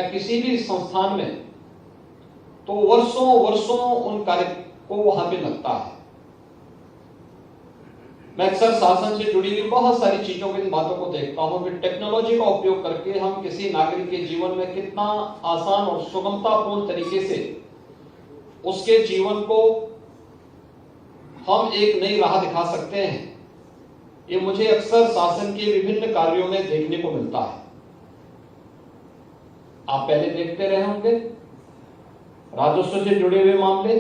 किसी भी संस्थान में, तो वर्षों वर्षों उन कार्य को वहां पे लगता है। मैं अक्सर शासन से जुड़ी हुई बहुत सारी चीजों की इन बातों को देखता हूं कि टेक्नोलॉजी का उपयोग करके हम किसी नागरिक के जीवन में कितना आसान और सुगमतापूर्ण तरीके से उसके जीवन को हम एक नई राह दिखा सकते हैं। ये मुझे अक्सर शासन के विभिन्न कार्यों में देखने को मिलता है। आप पहले देखते रहे होंगे राजस्व से जुड़े हुए मामले,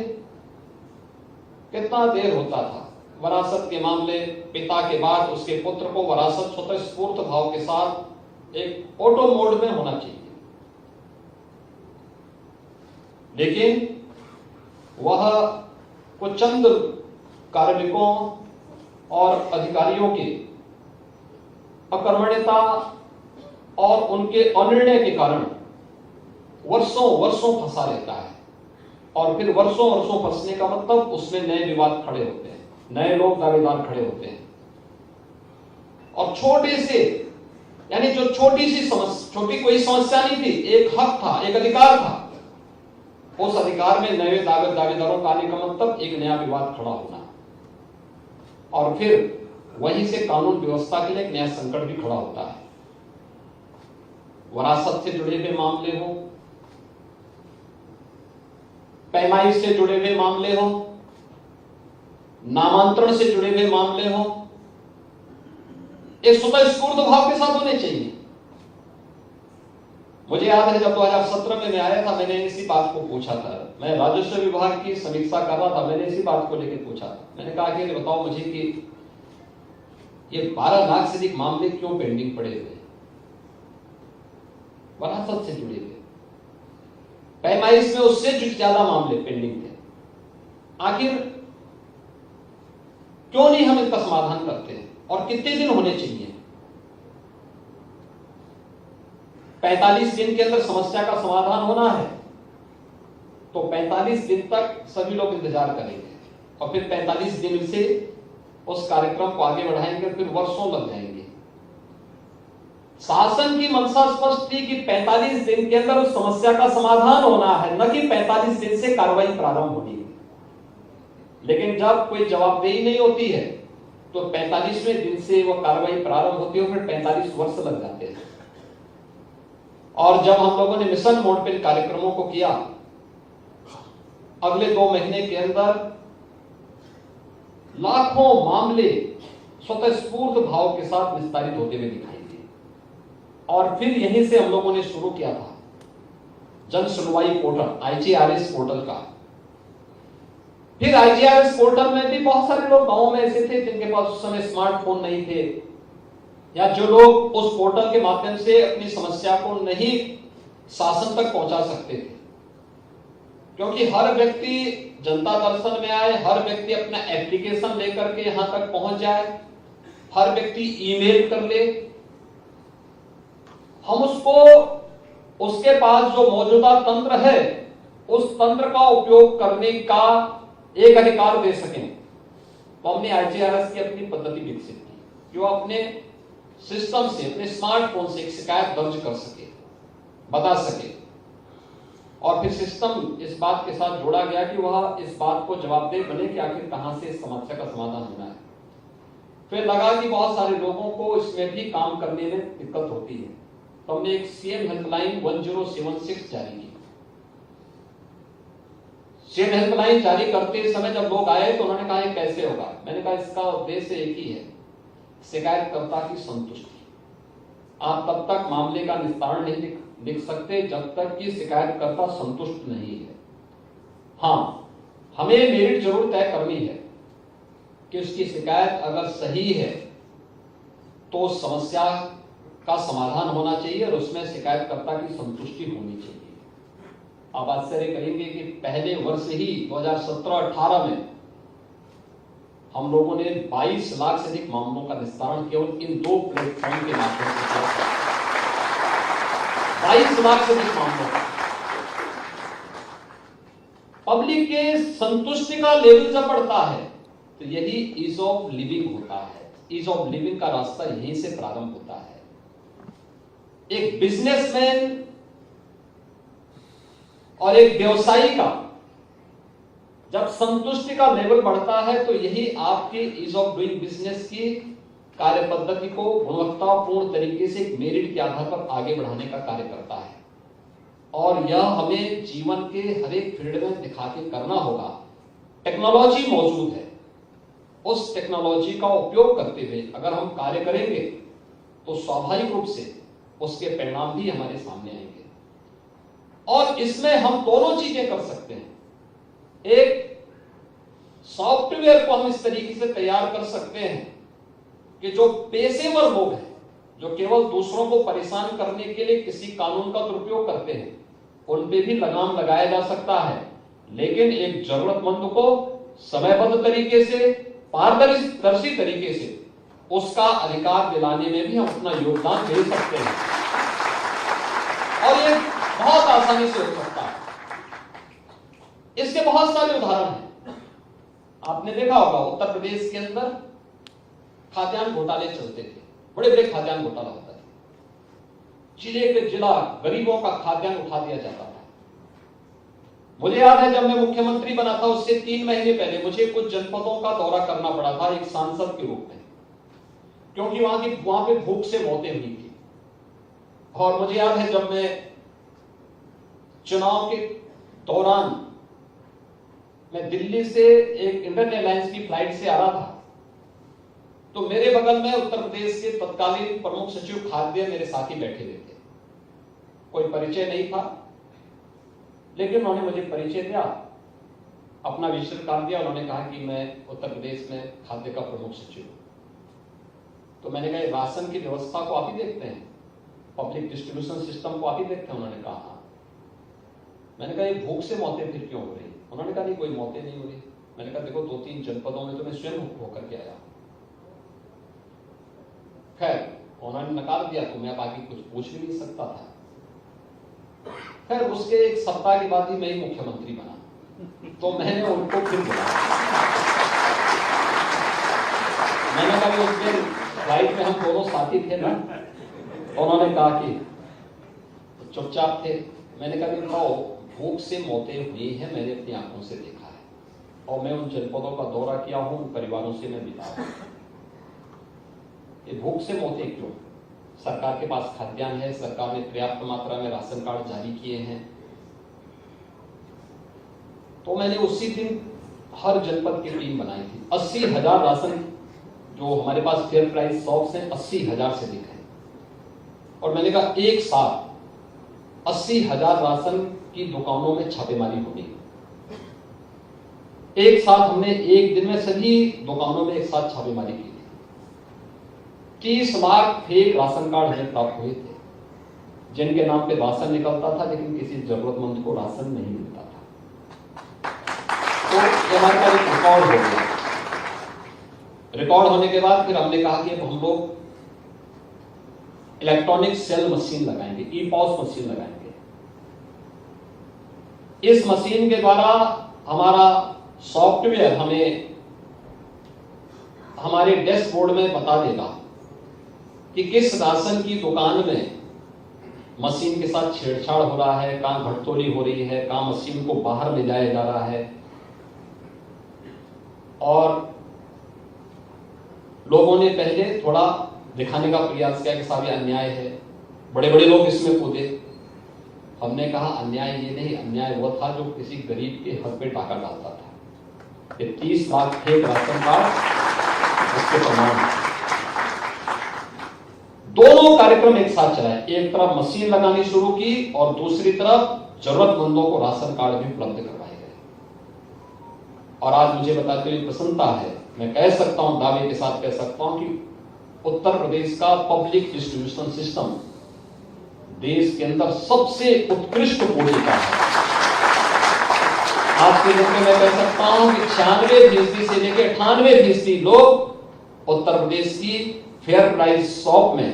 कितना देर होता था। वरासत के मामले, पिता के बाद उसके पुत्र को वरासत स्वतःस्फूर्त भाव के साथ एक ऑटो मोड में होना चाहिए, लेकिन वह कुछ चंद कार्मिकों और अधिकारियों के अकर्मण्यता और उनके अनिर्णय के कारण वर्षों वर्षों फंसा रहता है। और फिर वर्षों वर्षों फंसने का मतलब उसमें नए विवाद खड़े होते हैं, नए लोग दावेदार खड़े होते हैं। और छोटे से, यानी जो छोटी कोई समस्या नहीं थी, एक हक था, एक अधिकार था, उस अधिकार में नए दावेदारों का आने का मतलब एक नया विवाद खड़ा होना, और फिर वहीं से कानून व्यवस्था के लिए एक नया संकट भी खड़ा होता है। वरासत से जुड़े हुए मामले हो, पैमाइश से जुड़े हुए मामले हो, नामांतरण से जुड़े हुए मामले हो, एक स्वतःस्फूर्त भाव के साथ होने चाहिए। मुझे याद है जब 2017 में मैं आया था, मैंने इसी बात को पूछा था। मैं राजस्व विभाग की समीक्षा कर रहा था, मैंने इसी बात को लेकर पूछा था। मैंने कहा कि बताओ मुझे कि ये 12 लाख से अधिक मामले क्यों पेंडिंग पड़े हुए, वरासत से जुड़े हुए, पैमाइश में उससे ज्यादा मामले पेंडिंग थे। आखिर क्यों नहीं हम इसका समाधान करते हैं, और कितने दिन होने चाहिए? 45 दिन के अंदर समस्या का समाधान होना है, तो 45 दिन तक सभी लोग इंतजार करेंगे, और फिर 45 दिन से उस कार्यक्रम को आगे बढ़ाएंगे, फिर वर्षों लग जाएंगे। शासन की मंशा स्पष्ट थी कि 45 दिन के अंदर उस समस्या का समाधान होना है, न कि 45 दिन से कार्रवाई प्रारंभ होनी है। लेकिन जब कोई जवाबदेही नहीं होती है, तो 45वें दिन से वह कार्रवाई प्रारंभ होती है, फिर 45 वर्ष लग जाते हैं। और जब हम लोगों ने मिशन मोड पे कार्यक्रमों को किया, अगले 2 महीने के अंदर लाखों मामले स्वतःस्फूर्त भाव के साथ निस्तारित होते हुए दिखाई दिए। और फिर यहीं से हम लोगों ने शुरू किया था जन सुनवाई पोर्टल, IGRS पोर्टल का। फिर IGRS पोर्टल में भी बहुत सारे लोग गांवों में ऐसे थे जिनके पास उस समय स्मार्टफोन नहीं थे, या जो लोग उस पोर्टल के माध्यम से अपनी समस्या को नहीं शासन तक पहुंचा सकते थे। क्योंकि हर व्यक्ति जनता दर्शन में आए, हर व्यक्ति अपना एप्लीकेशन लेकर के यहां तक पहुंच जाए, हर व्यक्ति ईमेल कर ले, हम उसको उसके पास जो मौजूदा तंत्र है उस तंत्र का उपयोग करने का एक अधिकार दे सकें। तो हमने IGRS की अपनी पद्धति विकसित की, जो अपने सिस्टम से, अपने स्मार्टफोन से एक शिकायत दर्ज कर सके, बता सके, और फिर सिस्टम इस बात के साथ जोड़ा गया कि वह इस बात को जवाबदेह बने कि आखिर कहां से इस समस्या का समाधान होना है। फिर लगा कि बहुत सारे लोगों को इसमें भी काम करने में दिक्कत होती है, तो हमने एक CM हेल्पलाइन 1076 जारी की। CM हेल्पलाइन जारी करते समय जब लोग आए तो उन्होंने कहा कैसे होगा? मैंने कहा इसका उद्देश्य एक ही है, शिकायतकर्ता की संतुष्टि। आप तब तक मामले का निस्तारण नहीं लिख सकते जब तक कि शिकायतकर्ता संतुष्ट नहीं है। हाँ, हमें मेरिट जरूर तय करनी है कि उसकी शिकायत अगर सही है तो समस्या का समाधान होना चाहिए और उसमें शिकायतकर्ता की संतुष्टि होनी चाहिए। आप आश्चर्य करेंगे कि पहले वर्ष ही 2017-18 में हम लोगों ने 22 लाख से अधिक मामलों का निस्तारण केवल इन 2 प्लेटफॉर्म के माध्यम से किया। 22 लाख से अधिक मामलों। पब्लिक के संतुष्टि का लेवल जब बढ़ता है तो यही ईज ऑफ लिविंग होता है। ईज ऑफ लिविंग का रास्ता यहीं से प्रारंभ होता है। एक बिजनेसमैन और एक व्यवसायी का जब संतुष्टि का लेवल बढ़ता है तो यही आपके ईज ऑफ डूइंग बिजनेस की कार्य पद्धति को गुणवत्तापूर्ण तरीके से मेरिट के आधार पर आगे बढ़ाने का कार्य करता है। और यह हमें जीवन के हर एक फील्ड में दिखा के करना होगा। टेक्नोलॉजी मौजूद है, उस टेक्नोलॉजी का उपयोग करते हुए अगर हम कार्य करेंगे तो स्वाभाविक रूप से उसके परिणाम भी हमारे सामने आएंगे। और इसमें हम दोनों चीजें कर सकते हैं। एक सॉफ्टवेयर को हम इस तरीके से तैयार कर सकते हैं कि जो पेशेवर लोग हैं, जो केवल दूसरों को परेशान करने के लिए किसी कानून का दुरुपयोग करते हैं, उन पे भी लगाम लगाया जा सकता है, लेकिन एक जरूरतमंद को समयबद्ध तरीके से, पारदर्शी तरीके से उसका अधिकार दिलाने में भी हम अपना योगदान दे सकते हैं। और ये बहुत आसानी से हो सकता है। इसके बहुत सारे उदाहरण हैं। आपने देखा होगा उत्तर प्रदेश के अंदर खाद्यान्न घोटाले चलते थे, बड़े बड़े खाद्यान्न घोटाला होता था। जिले के जिला गरीबों का खाद्यान्न उठा दिया जाता था। मुझे याद है जब मैं मुख्यमंत्री बना था उससे 3 महीने पहले मुझे कुछ जनपदों का दौरा करना पड़ा था एक सांसद के रूप में, क्योंकि वहां पे भूख से मौतें हुई थी। और मुझे याद है जब मैं चुनाव के दौरान मैं दिल्ली से एक इंडियन एयरलाइंस की फ्लाइट से आ रहा था, तो मेरे बगल में उत्तर प्रदेश के तत्कालीन प्रमुख सचिव खाद्य मेरे साथी बैठे हुए थे। कोई परिचय नहीं था, लेकिन उन्होंने मुझे परिचय दिया, अपना विशेष कार्ड दिया। उन्होंने कहा कि मैं उत्तर प्रदेश में खाद्य का प्रमुख सचिव हूं। तो मैंने कहा राशन की व्यवस्था को आप ही देखते हैं, पब्लिक डिस्ट्रीब्यूशन सिस्टम को आप ही देखते हैं? उन्होंने कहा हाँ। मैंने कहा ये भूख से मौतें फिर क्यों हो रही? उन्होंने कहा नहीं, कोई मौतें नहीं हो रही। मैंने कहा देखो 2-3 जनपदों में तो मैं स्वयं होकर के आया। खैर उन्होंने नकार दिया, तो मैं बाकी कुछ पूछ भी नहीं सकता था। खैर उसके 1 सप्ताह के बाद ही मैं ही मुख्यमंत्री बना, तो मैंने उनको फिर बुलाया। मैंने कहा उस दिन फ्लाइट में हम दोनों साथी थे ना, उन्होंने कहा कि चुपचाप थे। मैंने कहा कि बताओ भूख से मौतें हुई हैं, मैंने अपनी आंखों से देखा है, और मैं उन जनपदों का दौरा किया हूं, उन परिवारों से मैं मिला हूं। ये भूख से मौतें क्यों? सरकार के पास खाद्यान्न है, सरकार ने पर्याप्त मात्रा में राशन कार्ड जारी किए हैं। तो मैंने उसी दिन हर जनपद की टीम बनाई थी। 80,000 राशन जो हमारे पास फेयर प्राइस शॉप्स हैं 80,000 से अधिक है। और मैंने कहा एक साथ 80,000 राशन की दुकानों में छापेमारी होगी। एक साथ हमने एक दिन में सभी दुकानों में एक साथ छापेमारी की थी। 30 लाख फेक राशन कार्ड हमें प्राप्त हुए थे, जिनके नाम पे राशन निकलता था लेकिन किसी जरूरतमंद को राशन नहीं मिलता था। तो ये हमारे पास एक रिकॉर्ड हो गया। रिकॉर्ड होने के बाद फिर हमने कहा कि अब हम लोग इलेक्ट्रॉनिक सेल मशीन लगाएंगे, ई-पॉस मशीन लगाएंगे। इस मशीन के द्वारा हमारा सॉफ्टवेयर हमें हमारे डैशबोर्ड में बता देगा कि किस राशन की दुकान में मशीन के साथ छेड़छाड़ हो रहा है, कहां घटतोली हो रही है, कहां मशीन को बाहर ले जाया जा रहा है। और लोगों ने पहले थोड़ा दिखाने का प्रयास किया कि साहब ये अन्याय है, बड़े बड़े लोग इसमें कूदे। हमने कहा अन्याय ये नहीं, अन्याय वो था जो किसी गरीब के हक पे टाका डालता था। ये 30 लाख फेक राशन कार्ड उसके प्रमाण। दोनों कार्यक्रम एक साथ चलाए, एक तरफ मशीन लगानी शुरू की और दूसरी तरफ जरूरतमंदों को राशन कार्ड भी उपलब्ध करवाए गए। और आज मुझे बताते हुए प्रसन्नता है, मैं कह सकता हूं, दावे के साथ कह सकता हूं कि उत्तर प्रदेश का पब्लिक डिस्ट्रीब्यूशन सिस्टम देश के अंदर सबसे उत्कृष्ट कोटि का है। आज के दिन में मैं कह सकता हूं कि 96% से लेकर 98% लोग उत्तर प्रदेश की फेयर प्राइस शॉप में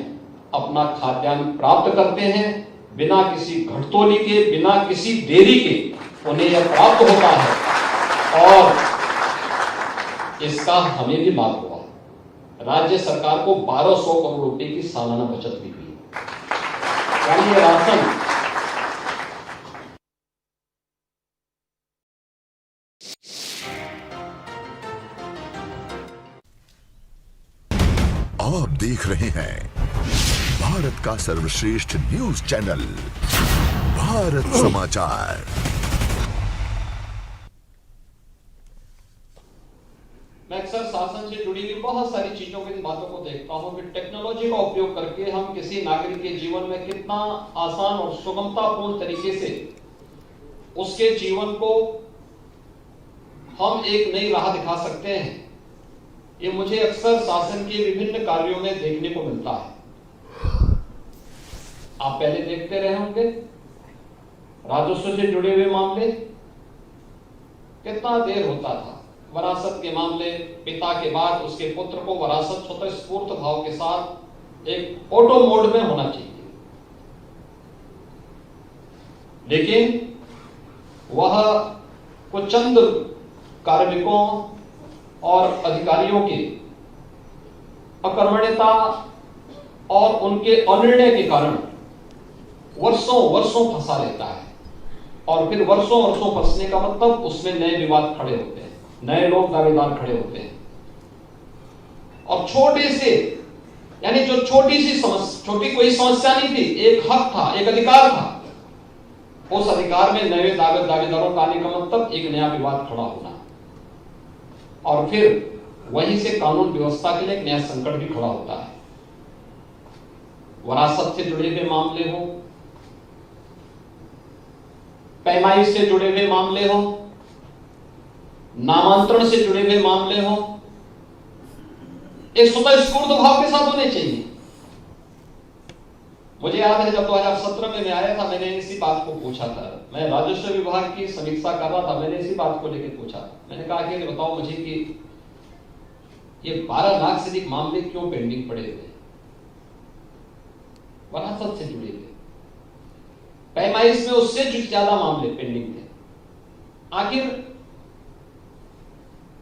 अपना खाद्यान्न प्राप्त करते हैं, बिना किसी घटतोली के, बिना किसी देरी के उन्हें यह प्राप्त होता है। और इसका हमें भी लाभ हुआ। राज्य सरकार को 1200 करोड़ रुपए की सालाना बचत भी हुई। यानी ये राशन देख रहे हैं भारत का सर्वश्रेष्ठ न्यूज चैनल भारत समाचार। मैं अक्सर शासन से जुड़ी हुई बहुत सारी चीजों की इन बातों को देखता हूं कि टेक्नोलॉजी का उपयोग करके हम किसी नागरिक के जीवन में कितना आसान और सुगमतापूर्ण तरीके से उसके जीवन को हम एक नई राह दिखा सकते हैं। ये मुझे अक्सर शासन के विभिन्न कार्यों में देखने को मिलता है। आप पहले देखते रहे होंगे राजस्व से जुड़े हुए मामले, कितना देर होता था। वरासत के मामले, पिता के बाद उसके पुत्र को वरासत स्वतःस्फूर्त भाव के साथ एक ऑटो मोड में होना चाहिए, लेकिन वह कुछ चंद कार्मिकों और अधिकारियों के अकर्मण्यता और उनके अनिर्णय के कारण वर्षों वर्षों फंसा लेता है। और फिर वर्षों वर्षों फंसने का मतलब उसमें नए विवाद खड़े होते हैं, नए लोग दावेदार खड़े होते हैं। और छोटे से, यानी जो छोटी सी समस्या, छोटी कोई समस्या नहीं थी, एक हक था, एक अधिकार था, उस अधिकार में नए दावेदारों का आने का मतलब एक नया विवाद खड़ा होना, और फिर वहीं से कानून व्यवस्था के लिए एक नया संकट भी खड़ा होता है। वरासत से जुड़े हुए मामले हो, पैमाइश से जुड़े हुए मामले हो, नामांतरण से जुड़े हुए मामले हो, एक स्वतःस्फूर्त भाव के साथ होने चाहिए। मुझे याद है जब 2017 में मैं आया था, मैंने इसी बात को पूछा था। मैं राजस्व विभाग की समीक्षा कर रहा था, मैंने इसी बात को लेकर पूछा था। मैंने कहा कि बताओ मुझे कि ये 12 लाख से अधिक मामले क्यों पेंडिंग पड़े हुए, वरासत से जुड़े हुए, पैमाइश में उससे ज्यादा मामले पेंडिंग थे। आखिर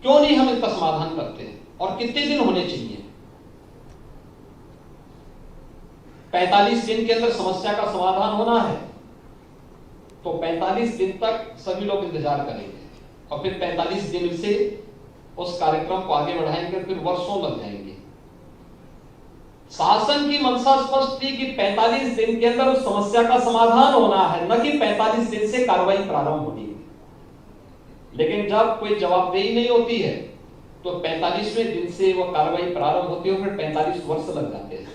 क्यों नहीं हम इनका समाधान करते हैं, और कितने दिन होने चाहिए? 45 दिन के अंदर समस्या का समाधान होना है तो 45 दिन तक सभी लोग इंतजार करेंगे, और फिर 45 दिन से उस कार्यक्रम को आगे बढ़ाएंगे, फिर वर्षों लग जाएंगे। शासन की मंशा स्पष्ट थी कि 45 दिन के अंदर उस समस्या का समाधान होना है, न कि 45 दिन से कार्रवाई प्रारंभ होनी है। लेकिन जब कोई जवाबदेही नहीं होती है तो 45वें दिन से वह कार्रवाई प्रारंभ होती है, फिर 45 वर्ष लग जाते हैं।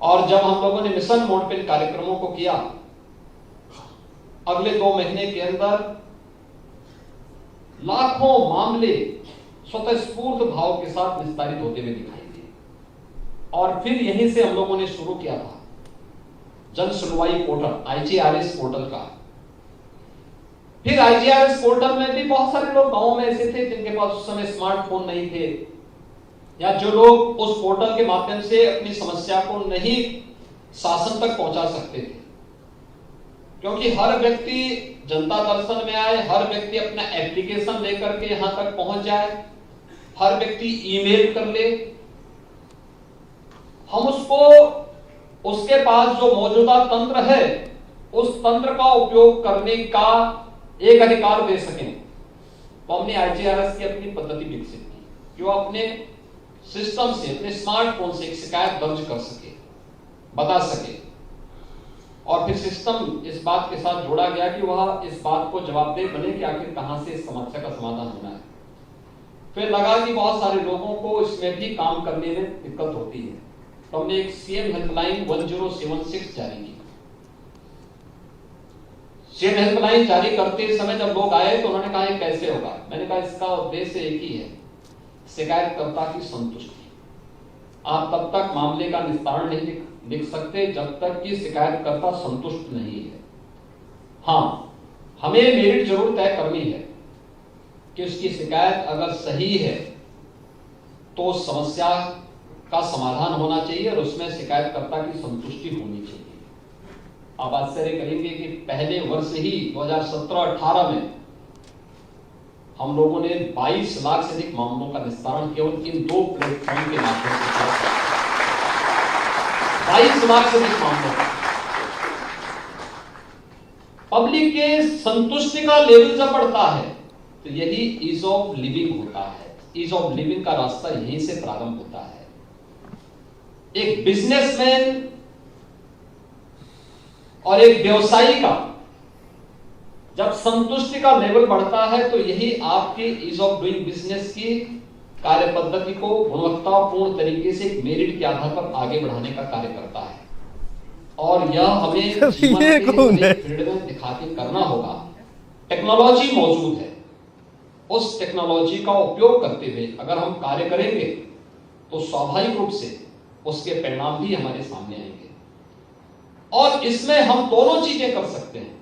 और जब हम लोगों ने मिशन मोड पे कार्यक्रमों को किया, अगले 2 महीने के अंदर लाखों मामले स्वतःस्फूर्त भाव के साथ निस्तारित होते हुए दिखाई दिए। और फिर यहीं से हम लोगों ने शुरू किया था जन सुनवाई पोर्टल, IGRS पोर्टल का। फिर IGRS पोर्टल में भी बहुत सारे लोग गांव में ऐसे थे जिनके पास उस समय स्मार्टफोन नहीं थे, या जो लोग उस पोर्टल के माध्यम से अपनी समस्या को नहीं शासन तक पहुंचा सकते थे। क्योंकि हर व्यक्ति जनता दर्शन में आए, हर व्यक्ति अपना एप्लीकेशन लेकर के यहां तक पहुंच जाए, हर व्यक्ति ईमेल कर ले, हम उसको उसके पास जो मौजूदा तंत्र है उस तंत्र का उपयोग करने का एक अधिकार दे सकें। तो हमने IGRS की अपनी पद्धति विकसित की कि वो अपने सिस्टम से, अपने स्मार्टफोन से एक शिकायत दर्ज कर सके, बता सके, और फिर सिस्टम इस बात के साथ जोड़ा गया कि वह इस बात को जवाबदेह बने कि आखिर कहां से इस समस्या का समाधान होना है। फिर लगा कि बहुत सारे लोगों को इसमें भी काम करने में दिक्कत होती है, तो हमने एक CM हेल्पलाइन 1076 जारी की। CM हेल्पलाइन जारी करते समय जब लोग आए तो उन्होंने कहा ये कैसे होगा? मैंने कहा इसका उद्देश्य एक ही है, शिकायतकर्ता की संतुष्टि। आप तब तक मामले का निस्तारण नहीं लिख सकते जब तक कि शिकायतकर्ता संतुष्ट नहीं है। हाँ, हमें मेरिट जरूर तय करनी है कि उसकी शिकायत अगर सही है तो समस्या का समाधान होना चाहिए और उसमें शिकायतकर्ता की संतुष्टि होनी चाहिए। आप आश्चर्य करेंगे कि पहले वर्ष ही 2017-18 में हम लोगों ने 22 लाख से अधिक मामलों का निस्तारण केवल इन 2 प्लेटफॉर्म के माध्यम से किया। 22 लाख से अधिक मामलों। पब्लिक के संतुष्टि का लेवल जब बढ़ता है तो यही ईज ऑफ लिविंग होता है। ईज ऑफ लिविंग का रास्ता यहीं से प्रारंभ होता है। एक बिजनेसमैन और एक व्यवसायी का जब संतुष्टि का लेवल बढ़ता है तो यही आपके ईज ऑफ डूइंग बिजनेस की कार्य पद्धति को गुणवत्तापूर्ण तरीके से एक मेरिट के आधार पर आगे बढ़ाने का कार्य करता है। और यह हमें जीवन के फील्ड में दिखा के करना होगा। टेक्नोलॉजी मौजूद है, उस टेक्नोलॉजी का उपयोग करते हुए अगर हम कार्य करेंगे तो स्वाभाविक रूप से उसके परिणाम भी हमारे सामने आएंगे। और इसमें हम दोनों चीजें कर सकते हैं।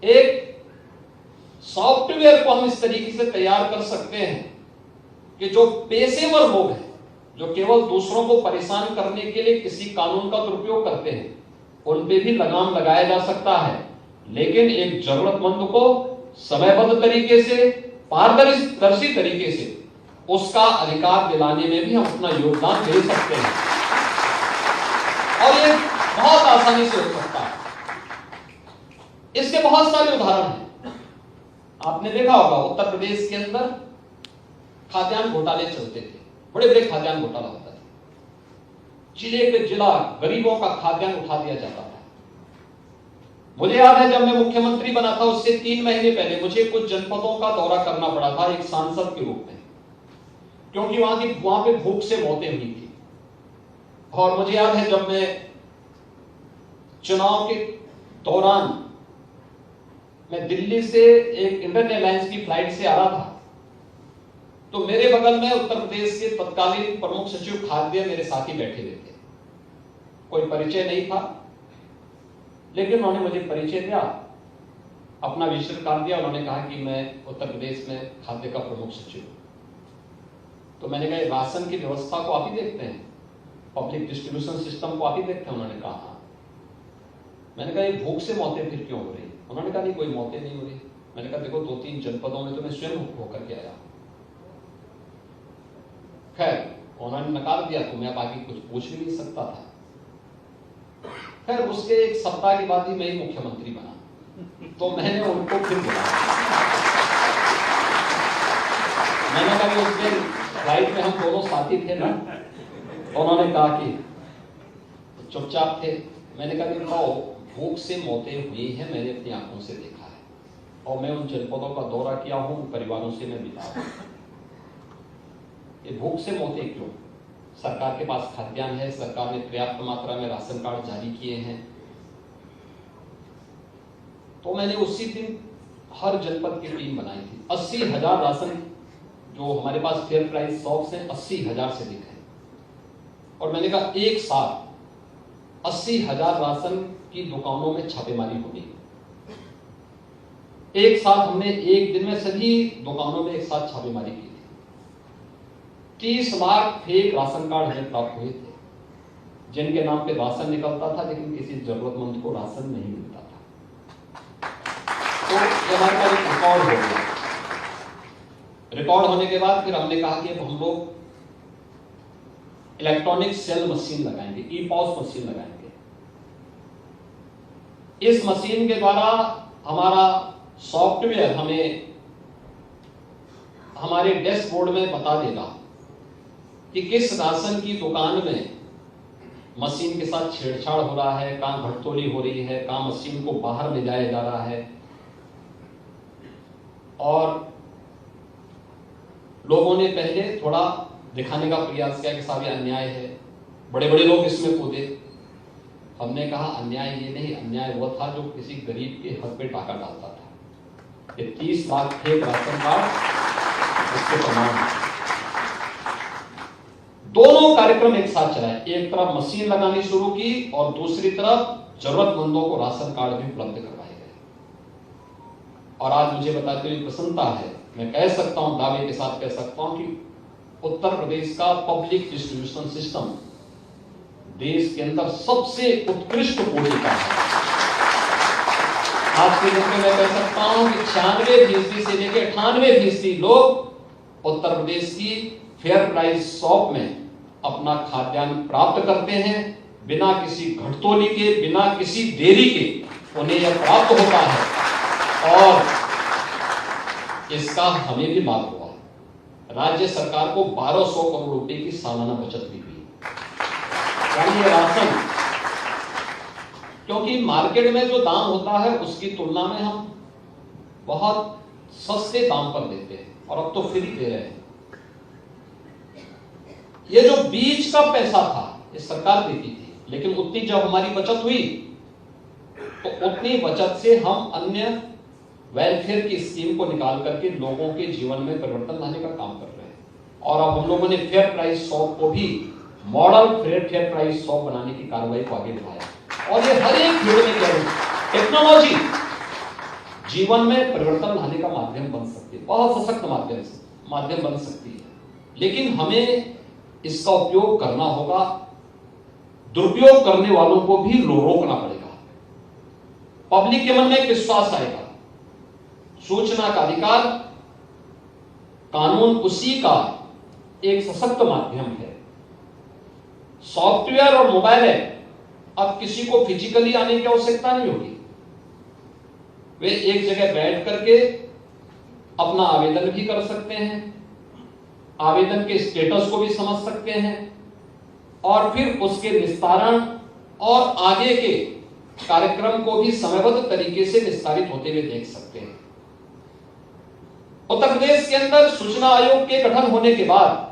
एक सॉफ्टवेयर को हम इस तरीके से तैयार कर सकते हैं कि जो पेशेवर लोग हैं, जो केवल दूसरों को परेशान करने के लिए किसी कानून का दुरुपयोग करते हैं, उन पे भी लगाम लगाया जा सकता है, लेकिन एक जरूरतमंद को समयबद्ध तरीके से, पारदर्शी तरीके से उसका अधिकार दिलाने में भी हम अपना योगदान दे सकते हैं। और ये बहुत आसानी से हो सकता है। इसके बहुत सारे उदाहरण हैं। आपने देखा होगा उत्तर प्रदेश के अंदर खाद्यान्न घोटाले चलते थे, बड़े बड़े खाद्यान्न घोटाला होता था। जिले के जिला गरीबों का खाद्यान्न उठा दिया जाता था। मुझे याद है जब मैं मुख्यमंत्री बना था उससे 3 महीने पहले मुझे कुछ जनपदों का दौरा करना पड़ा था एक सांसद के रूप में, क्योंकि वहां पे भूख से मौतें हुई थी। और मुझे याद है जब मैं चुनाव के दौरान मैं दिल्ली से एक इंडियन एयरलाइंस की फ्लाइट से आ रहा था, तो मेरे बगल में उत्तर प्रदेश के तत्कालीन प्रमुख सचिव खाद्य मेरे साथी बैठे हुए थे। कोई परिचय नहीं था, लेकिन उन्होंने मुझे परिचय दिया, अपना विजिटर कार्ड दिया। उन्होंने कहा कि मैं उत्तर प्रदेश में खाद्य का प्रमुख सचिव हूं। तो मैंने कहा राशन की व्यवस्था को आप ही देखते हैं, पब्लिक डिस्ट्रीब्यूशन सिस्टम को आप ही देखते हैं? उन्होंने कहा हाँ। मैंने कहा ये भूख से मौतें फिर क्यों हो रही? उन्होंने कहा नहीं कोई मौतें नहीं हो रही। मैंने कहा देखो 2-3 जनपदों में तो मैं स्वयं होकर के आया। खैर उन्होंने नकार दिया, तो मैं बाकी कुछ पूछ भी नहीं सकता था। खैर उसके 1 सप्ताह के बाद ही मैं ही मुख्यमंत्री बना, तो मैंने उनको फिर बुलाया। मैंने कहा उस दिन फ्लाइट में हम दोनों साथी थे ना, उन्होंने कहा कि चुपचाप थे। मैंने कहा कि भूख से मौतें हुई हैं, मैंने अपनी आंखों से देखा है, और मैं उन जनपदों का दौरा किया हूं, परिवारों से मैं मिला हूं। ये भूख से मौतें क्यों? सरकार के पास खाद्यान्न है, सरकार ने पर्याप्त मात्रा में राशन कार्ड जारी किए हैं। तो मैंने उसी दिन हर जनपद की टीम बनाई थी। 80,000 राशन जो हमारे पास फेयर प्राइस शॉप्स हैं 80,000 से अधिक है। और मैंने कहा एक साथ 80,000 राशन की दुकानों में छापेमारी होगी। एक साथ हमने एक दिन में सभी दुकानों में एक साथ छापेमारी की थी। 30 लाख फेक राशन कार्ड हमें प्राप्त हुए थे, जिनके नाम पे राशन निकलता था लेकिन किसी जरूरतमंद को राशन नहीं मिलता था। तो ये हमारे पास एक रिकॉर्ड हो गया। रिकॉर्ड होने के बाद फिर हमने कहा कि अब हम लोग इलेक्ट्रॉनिक सेल मशीन लगाएंगे, ई-पॉस मशीन लगाएंगे। इस मशीन के द्वारा हमारा सॉफ्टवेयर हमें हमारे डैशबोर्ड में बता देगा कि किस राशन की दुकान में मशीन के साथ छेड़छाड़ हो रहा है, कहां घटतोली हो रही है, कहां मशीन को बाहर ले जाया जा रहा है। और लोगों ने पहले थोड़ा दिखाने का प्रयास किया कि साहब ये अन्याय है, बड़े बड़े लोग इसमें कूदे। हमने कहा अन्याय ये नहीं, अन्याय वो था जो किसी गरीब के हक पे टाका डालता था। ये 30 लाख फेक राशन कार्ड उसके प्रमाण है। दोनों कार्यक्रम एक साथ चलाए, एक तरफ मशीन लगानी शुरू की और दूसरी तरफ जरूरतमंदों को राशन कार्ड भी उपलब्ध करवाए गए। और आज मुझे बताते हुए प्रसन्नता है, मैं कह सकता हूं, दावे के साथ कह सकता हूं कि उत्तर प्रदेश का पब्लिक डिस्ट्रीब्यूशन सिस्टम देश के अंदर सबसे उत्कृष्ट कोटि का है। आज के दिन में मैं कह सकता हूं कि 96% से लेकर 98% लोग उत्तर प्रदेश की फेयर प्राइस शॉप में अपना खाद्यान्न प्राप्त करते हैं, बिना किसी घटतोली के, बिना किसी देरी के उन्हें यह प्राप्त होता है। और इसका हमें भी लाभ हुआ। राज्य सरकार को 1200 करोड़ रुपए की सालाना बचत भी हुई। यानी ये राशन, क्योंकि मार्केट में जो दाम होता है उसकी तुलना में हम बहुत सस्ते दाम पर देते हैं, और अब तो फ्री दे रहे हैं। ये जो बीज का पैसा था ये सरकार देती थी, लेकिन उतनी जब हमारी बचत हुई तो उतनी बचत से हम अन्य वेलफेयर की स्कीम को निकाल करके लोगों के जीवन में परिवर्तन लाने का काम कर रहे हैं। और अब हम लोगों ने फेयर प्राइस शॉप को भी मॉडल फेयर प्राइस शॉप बनाने की कार्रवाई को आगे बढ़ाया। और ये हर एक फील्ड में क्या है, टेक्नोलॉजी जीवन में परिवर्तन लाने का माध्यम बन सकती है, बहुत सशक्त माध्यम बन सकती है, लेकिन हमें इसका उपयोग करना होगा। दुरुपयोग करने वालों को भी रोकना पड़ेगा। पब्लिक के मन में एक विश्वास आएगा, सूचना का अधिकार, कानून उसी का एक सशक्त माध्यम है। सॉफ्टवेयर और मोबाइल ऐप अब किसी को फिजिकली आने की आवश्यकता नहीं होगी, वे एक जगह बैठ करके अपना आवेदन भी कर सकते हैं, आवेदन के स्टेटस को भी समझ सकते हैं, और फिर उसके निस्तारण और आगे के कार्यक्रम को भी समयबद्ध तरीके से निस्तारित होते हुए देख सकते हैं। उत्तर प्रदेश के अंदर सूचना आयोग के गठन होने के बाद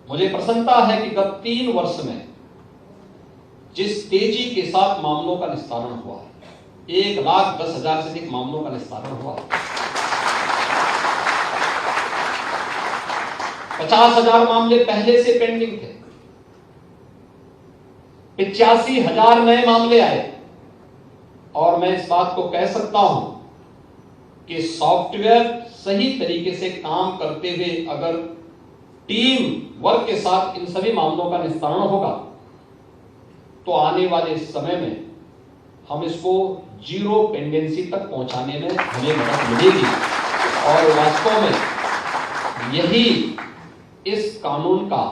मुझे प्रसन्नता है कि गत 3 वर्ष में जिस तेजी के साथ मामलों का निस्तारण हुआ है, 1,10,000 से अधिक मामलों का निस्तारण हुआ, 50,000 मामले पहले से पेंडिंग थे, 85,000 नए मामले आए। और मैं इस बात को कह सकता हूं कि सॉफ्टवेयर सही तरीके से काम करते हुए अगर टीम वर्क के साथ इन सभी मामलों का निस्तारण होगा तो आने वाले समय में हम इसको जीरो पेंडेंसी तक पहुंचाने में हमें मदद मिलेगी। और वास्तव में यही इस कानून का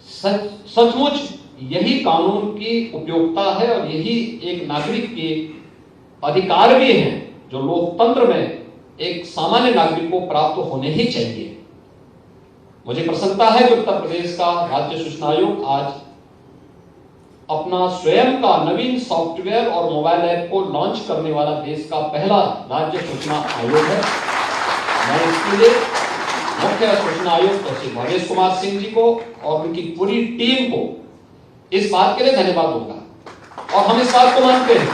सचमुच यही कानून की उपयोगिता है, और यही एक नागरिक के अधिकार भी हैं जो लोकतंत्र में एक सामान्य नागरिक को प्राप्त होने ही चाहिए। मुझे प्रसन्नता है कि उत्तर प्रदेश का राज्य सूचना आयोग आज अपना स्वयं का नवीन सॉफ्टवेयर और मोबाइल ऐप को लॉन्च करने वाला देश का पहला राज्य सूचना आयोग है। मैं इसके लिए मुख्य सूचना आयुक्त श्री भवेश कुमार सिंह जी को और उनकी पूरी टीम को इस बात के लिए धन्यवाद दूंगा। और हम इस बात को मानते हैं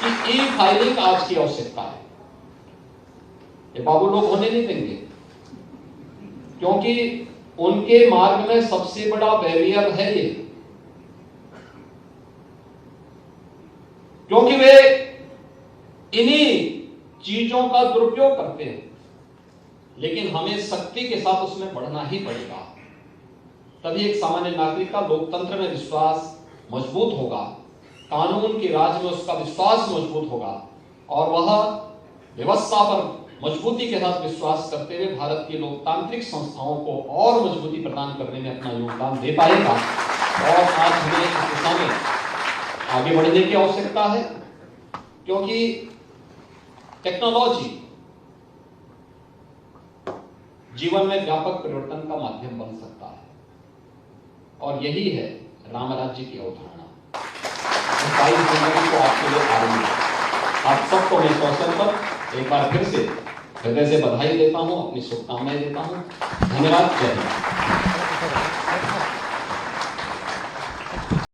कि ई फाइलिंग आज की आवश्यकता है। ये बाबू लोग होने नहीं देंगे, क्योंकि उनके मार्ग में सबसे बड़ा बैरियर है ये, क्योंकि वे इन्हीं चीजों का दुरुपयोग करते हैं। लेकिन हमें सख्ती के साथ उसमें बढ़ना ही पड़ेगा, तभी एक सामान्य नागरिक का लोकतंत्र में विश्वास मजबूत होगा, कानून के राज में उसका विश्वास मजबूत होगा, और वह व्यवस्था पर मजबूती के साथ विश्वास करते हुए भारत की लोकतांत्रिक संस्थाओं को और मजबूती प्रदान करने में अपना योगदान दे पाएगा। और आज हमें इस दिशा में आगे बढ़ने की आवश्यकता है, क्योंकि टेक्नोलॉजी जीवन में व्यापक परिवर्तन का माध्यम बन सकता है, और यही है राम राज्य की अवधारणा। 22 जनवरी को आपके लिए आरंभ है। आप सबको मैं इस अवसर पर एक बार फिर से हृदय से बधाई देता हूं, अपनी शुभकामनाएं देता हूं। धन्यवाद। जय हिंद।